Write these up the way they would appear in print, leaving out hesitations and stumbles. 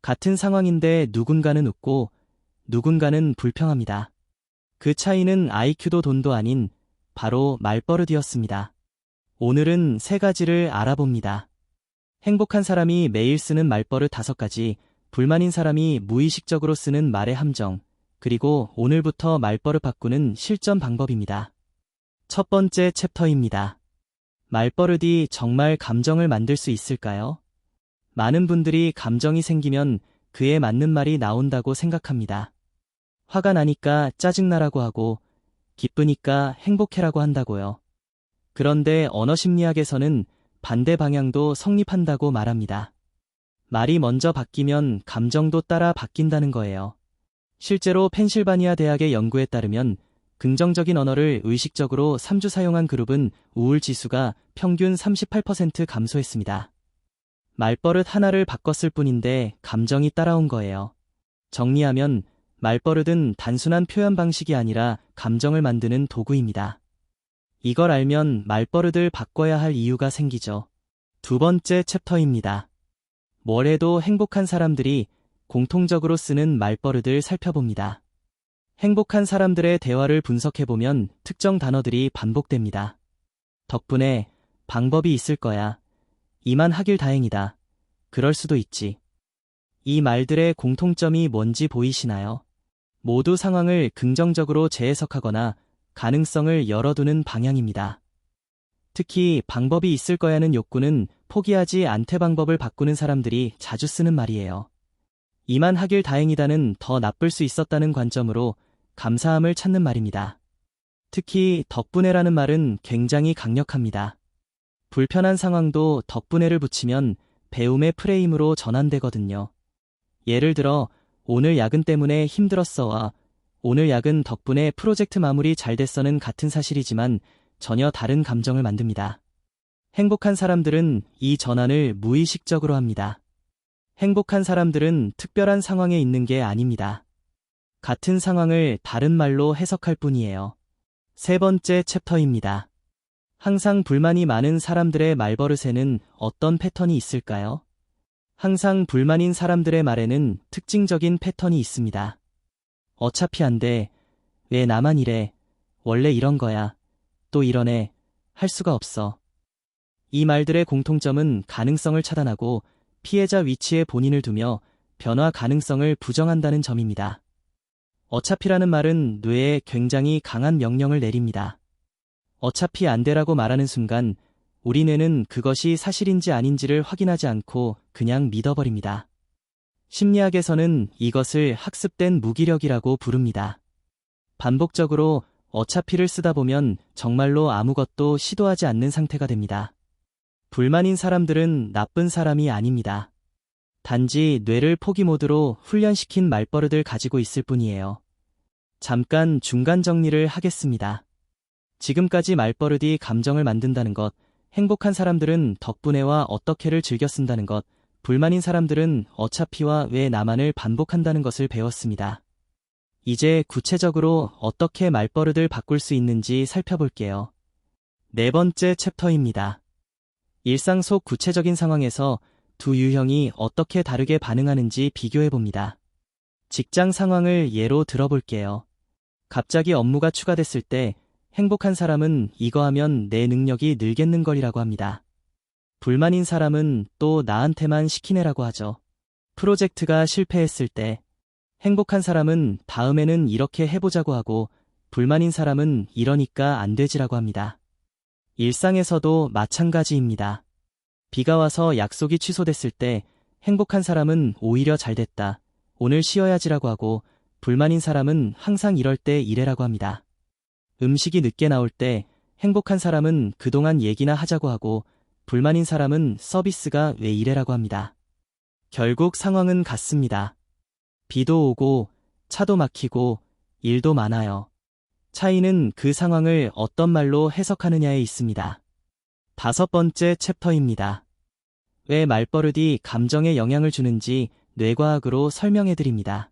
같은 상황인데 누군가는 웃고 누군가는 불평합니다. 그 차이는 IQ도 돈도 아닌 바로 말버릇이었습니다. 오늘은 세 가지를 알아봅니다. 행복한 사람이 매일 쓰는 말버릇 5가지, 불만인 사람이 무의식적으로 쓰는 말의 함정, 그리고 오늘부터 말버릇 바꾸는 실전 방법입니다. 첫 번째 챕터입니다. 말버릇이 정말 감정을 만들 수 있을까요? 많은 분들이 감정이 생기면 그에 맞는 말이 나온다고 생각합니다. 화가 나니까 짜증나라고 하고, 기쁘니까 행복해라고 한다고요. 그런데 언어심리학에서는 반대 방향도 성립한다고 말합니다. 말이 먼저 바뀌면 감정도 따라 바뀐다는 거예요. 실제로 펜실바니아 대학의 연구에 따르면 긍정적인 언어를 의식적으로 3주 사용한 그룹은 우울 지수가 평균 38% 감소했습니다. 말버릇 하나를 바꿨을 뿐인데 감정이 따라온 거예요. 정리하면 말버릇은 단순한 표현 방식이 아니라 감정을 만드는 도구입니다. 이걸 알면 말버릇을 바꿔야 할 이유가 생기죠. 두 번째 챕터입니다. 뭘 해도 행복한 사람들이 공통적으로 쓰는 말버릇을 살펴봅니다. 행복한 사람들의 대화를 분석해보면 특정 단어들이 반복됩니다. 덕분에 방법이 있을 거야. 이만 하길 다행이다. 그럴 수도 있지. 이 말들의 공통점이 뭔지 보이시나요? 모두 상황을 긍정적으로 재해석하거나 가능성을 열어두는 방향입니다. 특히 방법이 있을 거야는 욕구는 포기하지 않되 방법을 바꾸는 사람들이 자주 쓰는 말이에요. 이만 하길 다행이다는 더 나쁠 수 있었다는 관점으로 감사함을 찾는 말입니다. 특히 덕분에라는 말은 굉장히 강력합니다. 불편한 상황도 덕분에를 붙이면 배움의 프레임으로 전환되거든요. 예를 들어 오늘 야근 때문에 힘들었어와 오늘 야근 덕분에 프로젝트 마무리 잘 됐어는 같은 사실이지만 전혀 다른 감정을 만듭니다. 행복한 사람들은 이 전환을 무의식적으로 합니다. 행복한 사람들은 특별한 상황에 있는 게 아닙니다. 같은 상황을 다른 말로 해석할 뿐이에요. 세 번째 챕터입니다. 항상 불만이 많은 사람들의 말버릇에는 어떤 패턴이 있을까요? 항상 불만인 사람들의 말에는 특징적인 패턴이 있습니다. 어차피 안 돼. 왜 나만 이래. 원래 이런 거야. 또 이러네. 할 수가 없어. 이 말들의 공통점은 가능성을 차단하고 피해자 위치에 본인을 두며 변화 가능성을 부정한다는 점입니다. 어차피라는 말은 뇌에 굉장히 강한 명령을 내립니다. 어차피 안 돼라고 말하는 순간 우리 뇌는 그것이 사실인지 아닌지를 확인하지 않고 그냥 믿어버립니다. 심리학에서는 이것을 학습된 무기력이라고 부릅니다. 반복적으로 어차피를 쓰다 보면 정말로 아무것도 시도하지 않는 상태가 됩니다. 불만인 사람들은 나쁜 사람이 아닙니다. 단지 뇌를 포기 모드로 훈련시킨 말버릇을 가지고 있을 뿐이에요. 잠깐 중간 정리를 하겠습니다. 지금까지 말버릇이 감정을 만든다는 것, 행복한 사람들은 덕분에와 어떻게를 즐겨 쓴다는 것, 불만인 사람들은 어차피와 왜 나만을 반복한다는 것을 배웠습니다. 이제 구체적으로 어떻게 말버릇을 바꿀 수 있는지 살펴볼게요. 네 번째 챕터입니다. 일상 속 구체적인 상황에서 두 유형이 어떻게 다르게 반응하는지 비교해봅니다. 직장 상황을 예로 들어볼게요. 갑자기 업무가 추가됐을 때 행복한 사람은 이거 하면 내 능력이 늘겠는걸이라고 합니다. 불만인 사람은 또 나한테만 시키네라고 하죠. 프로젝트가 실패했을 때 행복한 사람은 다음에는 이렇게 해보자고 하고 불만인 사람은 이러니까 안 되지라고 합니다. 일상에서도 마찬가지입니다. 비가 와서 약속이 취소됐을 때 행복한 사람은 오히려 잘 됐다. 오늘 쉬어야지라고 하고 불만인 사람은 항상 이럴 때 이래라고 합니다. 음식이 늦게 나올 때 행복한 사람은 그동안 얘기나 하자고 하고 불만인 사람은 서비스가 왜 이래라고 합니다. 결국 상황은 같습니다. 비도 오고 차도 막히고 일도 많아요. 차이는 그 상황을 어떤 말로 해석하느냐에 있습니다. 다섯 번째 챕터입니다. 왜 말버릇이 감정에 영향을 주는지 뇌과학으로 설명해드립니다.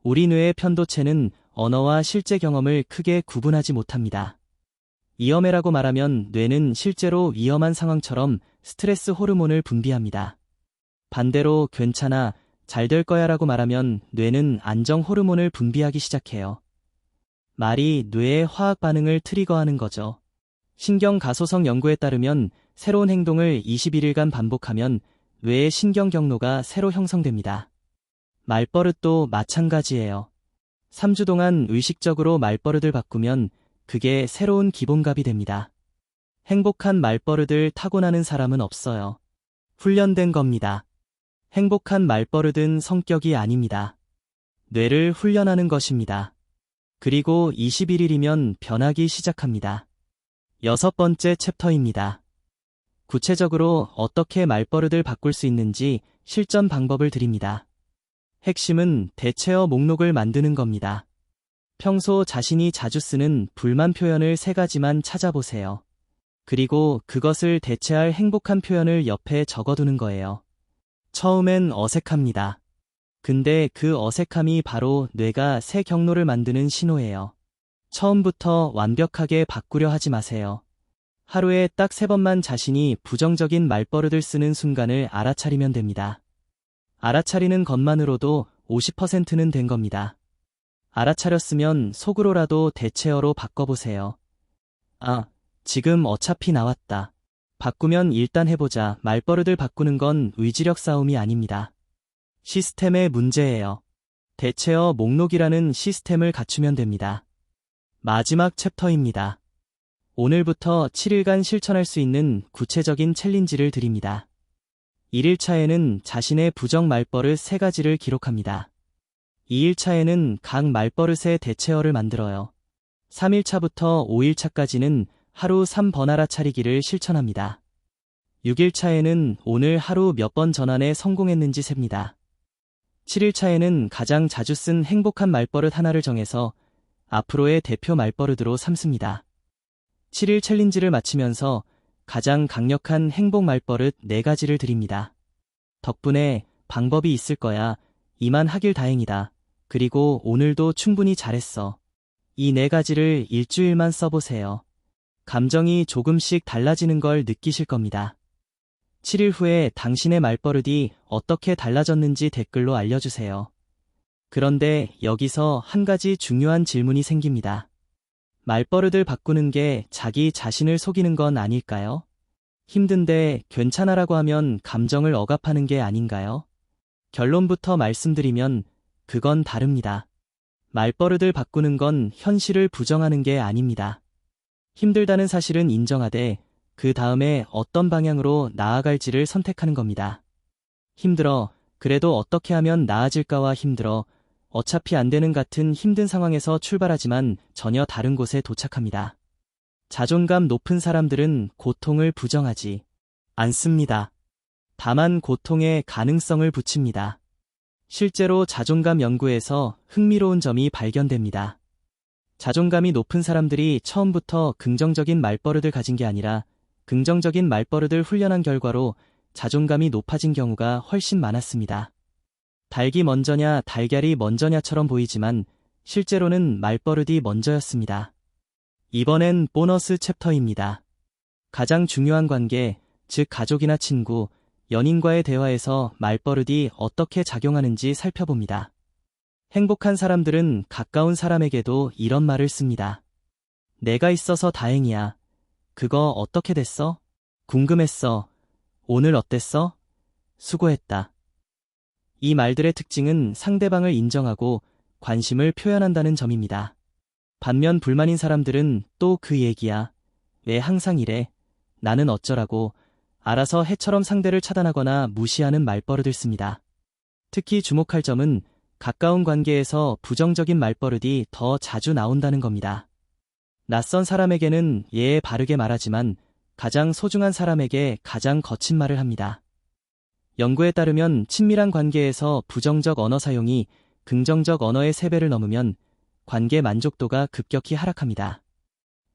우리 뇌의 편도체는 언어와 실제 경험을 크게 구분하지 못합니다. 위험해라고 말하면 뇌는 실제로 위험한 상황처럼 스트레스 호르몬을 분비합니다. 반대로 괜찮아, 잘 될 거야 라고 말하면 뇌는 안정 호르몬을 분비하기 시작해요. 말이 뇌의 화학 반응을 트리거하는 거죠. 신경가소성 연구에 따르면 새로운 행동을 21일간 반복하면 뇌의 신경 경로가 새로 형성됩니다. 말버릇도 마찬가지예요. 3주 동안 의식적으로 말버릇을 바꾸면 그게 새로운 기본값이 됩니다. 행복한 말버릇을 타고나는 사람은 없어요. 훈련된 겁니다. 행복한 말버릇은 성격이 아닙니다. 뇌를 훈련하는 것입니다. 그리고 21일이면 변하기 시작합니다. 6번째 챕터입니다. 구체적으로 어떻게 말버릇을 바꿀 수 있는지 실전 방법을 드립니다. 핵심은 대체어 목록을 만드는 겁니다. 평소 자신이 자주 쓰는 불만 표현을 3가지만 찾아보세요. 그리고 그것을 대체할 행복한 표현을 옆에 적어두는 거예요. 처음엔 어색합니다. 근데 그 어색함이 바로 뇌가 새 경로를 만드는 신호예요. 처음부터 완벽하게 바꾸려 하지 마세요. 하루에 딱 3번만 자신이 부정적인 말버릇을 쓰는 순간을 알아차리면 됩니다. 알아차리는 것만으로도 50%는 된 겁니다. 알아차렸으면 속으로라도 대체어로 바꿔보세요. 아, 지금 어차피 나왔다. 바꾸면 일단 해보자. 말버릇을 바꾸는 건 의지력 싸움이 아닙니다. 시스템의 문제예요. 대체어 목록이라는 시스템을 갖추면 됩니다. 마지막 챕터입니다. 오늘부터 7일간 실천할 수 있는 구체적인 챌린지를 드립니다. 1일차에는 자신의 부정 말버릇 3가지를 기록합니다. 2일차에는 각 말버릇의 대체어를 만들어요. 3일차부터 5일차까지는 하루 3번 알아차리기를 실천합니다. 6일차에는 오늘 하루 몇 번 전환에 성공했는지 셉니다. 7일차에는 가장 자주 쓴 행복한 말버릇 하나를 정해서 앞으로의 대표 말버릇으로 삼습니다. 7일 챌린지를 마치면서 가장 강력한 행복 말버릇 4가지를 드립니다. 덕분에 방법이 있을 거야. 이만 하길 다행이다. 그리고 오늘도 충분히 잘했어. 이 4가지를 일주일만 써보세요. 감정이 조금씩 달라지는 걸 느끼실 겁니다. 7일 후에 당신의 말버릇이 어떻게 달라졌는지 댓글로 알려주세요. 그런데 여기서 한 가지 중요한 질문이 생깁니다. 말버릇을 바꾸는 게 자기 자신을 속이는 건 아닐까요? 힘든데 괜찮아라고 하면 감정을 억압하는 게 아닌가요? 결론부터 말씀드리면 그건 다릅니다. 말버릇을 바꾸는 건 현실을 부정하는 게 아닙니다. 힘들다는 사실은 인정하되 그 다음에 어떤 방향으로 나아갈지를 선택하는 겁니다. 힘들어. 그래도 어떻게 하면 나아질까와 힘들어. 어차피 안 되는 같은 힘든 상황에서 출발하지만 전혀 다른 곳에 도착합니다. 자존감 높은 사람들은 고통을 부정하지 않습니다. 다만 고통에 가능성을 붙입니다. 실제로 자존감 연구에서 흥미로운 점이 발견됩니다. 자존감이 높은 사람들이 처음부터 긍정적인 말버릇을 가진 게 아니라 긍정적인 말버릇을 훈련한 결과로 자존감이 높아진 경우가 훨씬 많았습니다. 닭이 먼저냐 달걀이 먼저냐처럼 보이지만 실제로는 말버릇이 먼저였습니다. 이번엔 보너스 챕터입니다. 가장 중요한 관계, 즉 가족이나 친구, 연인과의 대화에서 말버릇이 어떻게 작용하는지 살펴봅니다. 행복한 사람들은 가까운 사람에게도 이런 말을 씁니다. 내가 있어서 다행이야. 그거 어떻게 됐어? 궁금했어. 오늘 어땠어? 수고했다. 이 말들의 특징은 상대방을 인정하고 관심을 표현한다는 점입니다. 반면 불만인 사람들은 또 그 얘기야. 왜 항상 이래? 나는 어쩌라고? 알아서 해처럼 상대를 차단하거나 무시하는 말버릇을 씁니다. 특히 주목할 점은 가까운 관계에서 부정적인 말버릇이 더 자주 나온다는 겁니다. 낯선 사람에게는 예에 바르게 말하지만 가장 소중한 사람에게 가장 거친 말을 합니다. 연구에 따르면 친밀한 관계에서 부정적 언어 사용이 긍정적 언어의 3배를 넘으면 관계 만족도가 급격히 하락합니다.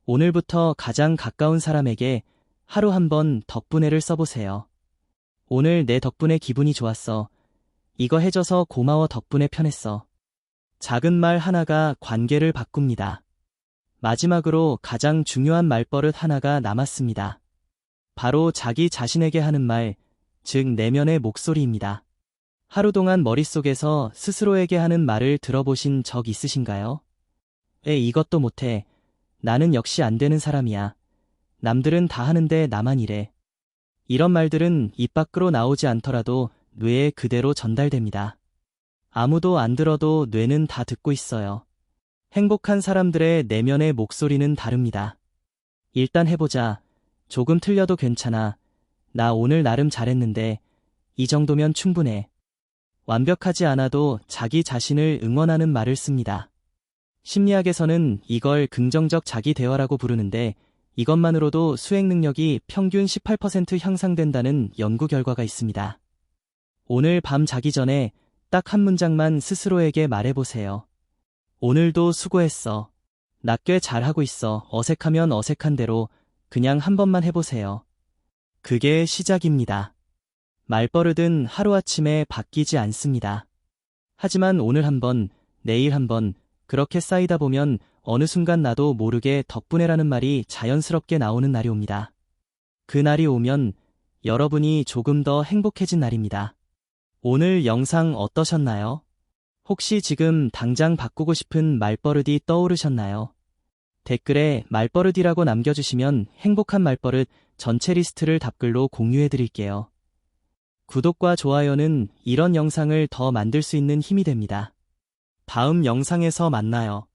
오늘부터 가장 가까운 사람에게 하루 한 번 덕분에를 써보세요. 오늘 내 덕분에 기분이 좋았어. 이거 해줘서 고마워 덕분에 편했어. 작은 말 하나가 관계를 바꿉니다. 마지막으로 가장 중요한 말버릇 하나가 남았습니다. 바로 자기 자신에게 하는 말, 즉 내면의 목소리입니다. 하루 동안 머릿속에서 스스로에게 하는 말을 들어보신 적 있으신가요? 이것도 못해. 나는 역시 안 되는 사람이야. 남들은 다 하는데 나만 이래. 이런 말들은 입 밖으로 나오지 않더라도 뇌에 그대로 전달됩니다. 아무도 안 들어도 뇌는 다 듣고 있어요. 행복한 사람들의 내면의 목소리는 다릅니다. 일단 해보자. 조금 틀려도 괜찮아. 나 오늘 나름 잘했는데 이 정도면 충분해. 완벽하지 않아도 자기 자신을 응원하는 말을 씁니다. 심리학에서는 이걸 긍정적 자기 대화라고 부르는데 이것만으로도 수행 능력이 평균 18% 향상된다는 연구 결과가 있습니다. 오늘 밤 자기 전에 딱 한 문장만 스스로에게 말해보세요. 오늘도 수고했어. 나 꽤 잘하고 있어. 어색하면 어색한 대로 그냥 한 번만 해보세요. 그게 시작입니다. 말버릇은 하루아침에 바뀌지 않습니다. 하지만 오늘 한 번, 내일 한 번, 그렇게 쌓이다 보면 어느 순간 나도 모르게 덕분에라는 말이 자연스럽게 나오는 날이 옵니다. 그 날이 오면 여러분이 조금 더 행복해진 날입니다. 오늘 영상 어떠셨나요? 혹시 지금 당장 바꾸고 싶은 말버릇이 떠오르셨나요? 댓글에 말버릇이라고 남겨주시면 행복한 말버릇 전체 리스트를 답글로 공유해드릴게요. 구독과 좋아요는 이런 영상을 더 만들 수 있는 힘이 됩니다. 다음 영상에서 만나요.